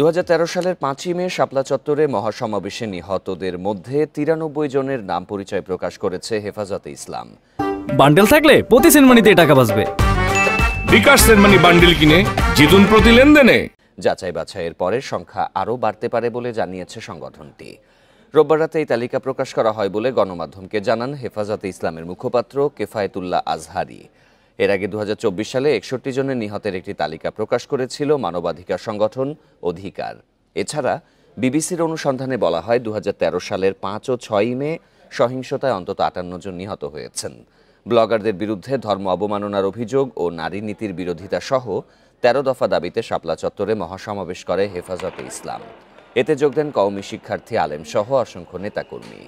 ২০১৩ সালের ৫ই মে শাপলা চত্বরে মহাসমাবেশে নিহতদের মধ্যে ৯৩ জনের নাম পরিচয় প্রকাশ করেছে হেফাজতে ইসলাম। বান্ডেল থাকলে প্রতি সেনমানিতে টাকা বাঁচবে। বিকাশ সেনমানি বান্ডেল কিনে জিতুন প্রতি লেনদেনে। যাচাই বাছাইয়ের পরে সংখ্যা আরও বাড়তে পারে বলে জানিয়েছে সংগঠনটি। রোববার রাতে এই তালিকা প্রকাশ করা হয় বলে গণমাধ্যমকে জানান হেফাজতে ইসলামের মুখপাত্র কেফায়েতুল্লাহ আজহারি। এর আগে ২০২৪ সালে ৬১ জনের নিহতের একটি তালিকা প্রকাশ করেছিল মানবাধিকার সংগঠন অধিকার। এছাড়া বিবিসির অনুসন্ধানে বলা হয় ২০১৩ সালের ৫ ও ৬ মে সহিংসতায় অন্তত ৫৮ জন নিহত হয়েছেন। ব্লগারদের বিরুদ্ধে ধর্ম অবমাননার অভিযোগ ও নারী নীতির বিরোধিতা সহ ১৩ দফা দাবিতে শাপলা চত্বরে মহাসমাবেশ করে হেফাজতে ইসলাম। এতে যোগ দেন কওমি শিক্ষার্থী, আলেম সহ অসংখ্য নেতাকর্মী।